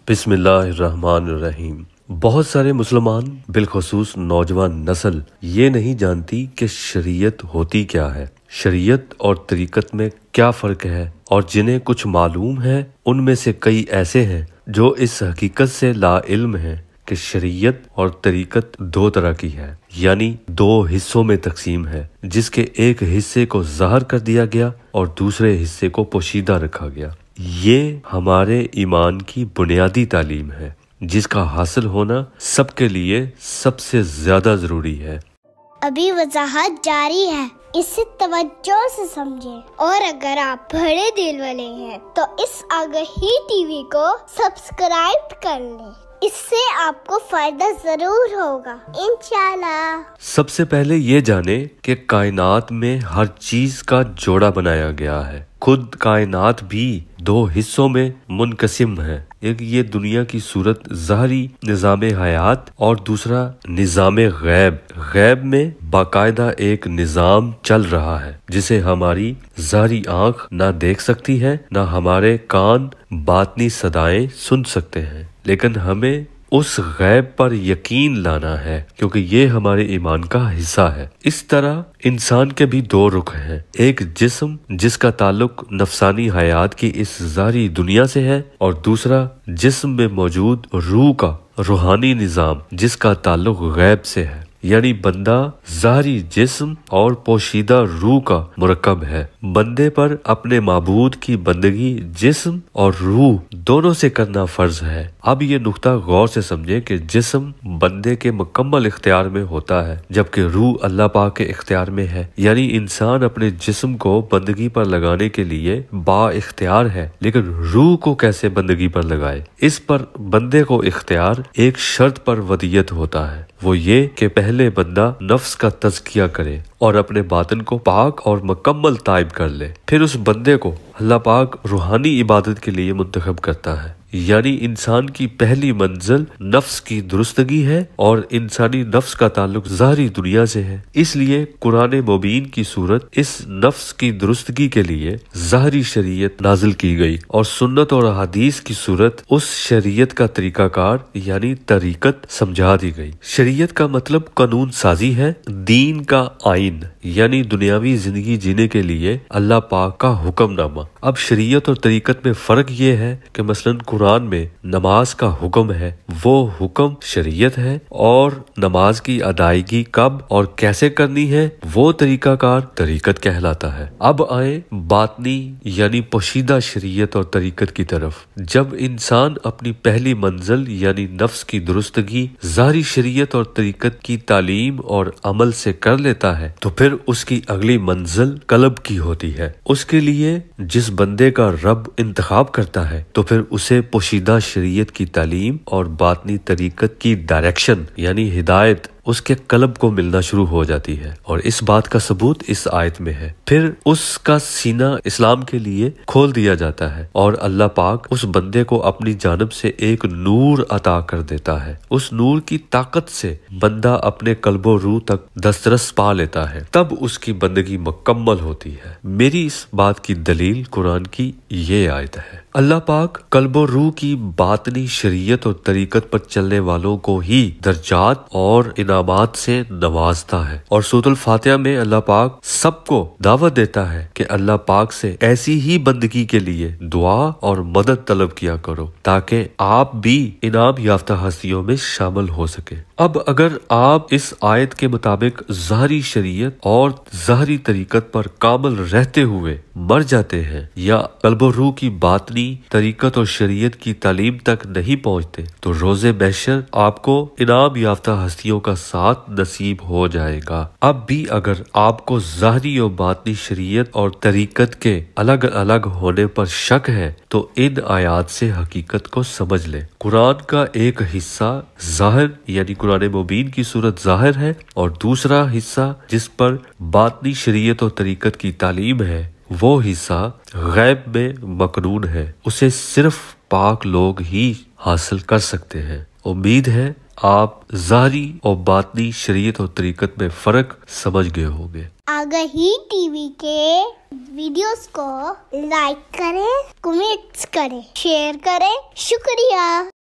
بسم اللہ الرحمن الرحیم۔ بہت سارے مسلمان بالخصوص نوجوان نسل یہ نہیں جانتی کہ شریعت ہوتی کیا ہے، شریعت اور طریقت میں کیا فرق ہے، اور جنہیں کچھ معلوم ہے ان میں سے کئی ایسے ہیں جو اس حقیقت سے لا علم ہیں کہ شریعت اور طریقت دو طرح کی ہے، یعنی دو حصوں میں تقسیم ہے، جس کے ایک حصے کو ظاہر کر دیا گیا اور دوسرے حصے کو پوشیدہ رکھا گیا۔ یہ ہمارے ایمان کی بنیادی تعلیم ہے جس کا حاصل ہونا سب کے لیے سب سے زیادہ ضروری ہے۔ ابھی وضاحت جاری ہے، اسے توجہ سے سمجھیں، اور اگر آپ بڑے دل والے ہیں تو اس آگہی ٹی وی کو سبسکرائب کر لیں، اس سے آپ کو فائدہ ضرور ہوگا انشاءاللہ۔ سب سے پہلے یہ جانیں کہ کائنات میں ہر چیز کا جوڑا بنایا گیا ہے۔ خود کائنات بھی دو حصوں میں منقسم ہے، ایک یہ دنیا کی صورت ظاہری نظام حیات اور دوسرا نظام غیب۔ غیب میں باقاعدہ ایک نظام چل رہا ہے جسے ہماری ظاہری آنکھ نہ دیکھ سکتی ہے، نہ ہمارے کان باطنی صدائیں سن سکتے ہیں، لیکن ہمیں اس غیب پر یقین لانا ہے کیونکہ یہ ہمارے ایمان کا حصہ ہے۔ اس طرح انسان کے بھی دو رخ ہیں، ایک جسم جس کا تعلق نفسانی حیات کی اس ظاہری دنیا سے ہے، اور دوسرا جسم میں موجود روح کا روحانی نظام جس کا تعلق غیب سے ہے، یعنی بندہ ظاہری جسم اور پوشیدہ روح کا مرکب ہے۔ بندے پر اپنے معبود کی بندگی جسم اور روح دونوں سے کرنا فرض ہے۔ اب یہ نقطہ غور سے سمجھیں کہ جسم بندے کے مکمل اختیار میں ہوتا ہے جبکہ روح اللہ پاک کے اختیار میں ہے، یعنی انسان اپنے جسم کو بندگی پر لگانے کے لیے با اختیار ہے، لیکن روح کو کیسے بندگی پر لگائے، اس پر بندے کو اختیار ایک شرط پر ودیت ہوتا ہے، وہ یہ کہ پہلے بندہ نفس کا تزکیہ کرے اور اپنے باطن کو پاک اور مکمل طیب کر لے، پھر اس بندے کو اللہ پاک روحانی عبادت کے لیے منتخب کرتا ہے۔ یعنی انسان کی پہلی منزل نفس کی درستگی ہے اور انسانی نفس کا تعلق ظاہری دنیا سے ہے، اس لیے قرآن مبین کی صورت اس نفس کی درستگی کے لیے ظاہری شریعت نازل کی گئی، اور سنت اور حدیث کی صورت اس شریعت کا طریقہ کار یعنی طریقت سمجھا دی گئی۔ شریعت کا مطلب قانون سازی ہے، دین کا آئین یعنی دنیاوی زندگی جینے کے لیے اللہ پاک کا حکم نامہ۔ اب شریعت اور طریقت میں فرق یہ ہے کہ مثلاً قرآن میں نماز کا حکم ہے، وہ حکم شریعت ہے، اور نماز کی ادائیگی کب اور کیسے کرنی ہے وہ طریقہ کار طریقت کہلاتا ہے۔ اب آئیں باطنی یعنی پوشیدہ شریعت اور طریقت کی طرف۔ جب انسان اپنی پہلی منزل یعنی نفس کی درستگی ظاہری شریعت اور طریقت کی تعلیم اور عمل سے کر لیتا ہے تو پھر اس کی اگلی منزل قلب کی ہوتی ہے۔ اس کے لیے جس بندے کا رب انتخاب کرتا ہے تو پھر اسے پوشیدہ شریعت کی تعلیم اور باطنی طریقت کی ڈائریکشن یعنی ہدایت اس کے قلب کو ملنا شروع ہو جاتی ہے، اور اس بات کا ثبوت اس آیت میں ہے۔ پھر اس کا سینہ اسلام کے لیے کھول دیا جاتا ہے اور اللہ پاک اس بندے کو اپنی جانب سے ایک نور عطا کر دیتا ہے۔ اس نور کی طاقت سے بندہ اپنے قلب و روح تک دسترس پا لیتا ہے، تب اس کی بندگی مکمل ہوتی ہے۔ میری اس بات کی دلیل قرآن کی یہ آیت ہے۔ اللہ پاک قلب و روح کی باطنی شریعت اور طریقت پر چلنے والوں کو ہی درجات اور انعامات سے نوازتا ہے، اور سورۃ الفاتحہ میں اللہ پاک سب کو دعوت دیتا ہے کہ اللہ پاک سے ایسی ہی بندگی کے لیے دعا اور مدد طلب کیا کرو تاکہ آپ بھی انعام یافتہ ہستیوں میں شامل ہو سکے۔ اب اگر آپ اس آیت کے مطابق ظاہری شریعت اور ظاہری طریقت پر کامل رہتے ہوئے مر جاتے ہیں یا قلب و روح کی باطنی طریقت اور شریعت کی تعلیم تک نہیں پہنچتے تو روز محشر آپ کو انعام یافتہ ہستیوں کا ساتھ نصیب ہو جائے گا۔ اب بھی اگر آپ کو ظاہری اور باطنی شریعت اور طریقت کے الگ الگ ہونے پر شک ہے تو ان آیات سے حقیقت کو سمجھ لیں۔ قرآن کا ایک حصہ ظاہر یعنی قرآن مبین کی صورت ظاہر ہے، اور دوسرا حصہ جس پر باطنی شریعت اور طریقت کی تعلیم ہے وہ حصہ غیب میں مکنون ہے، اسے صرف پاک لوگ ہی حاصل کر سکتے ہیں۔ امید ہے آپ ظاہری اور باطنی شریعت اور طریقت میں فرق سمجھ گئے ہوں گے۔ آگہی ٹی وی کے ویڈیوز کو لائک کریں، کمنٹس کریں، شیئر کریں۔ شکریہ۔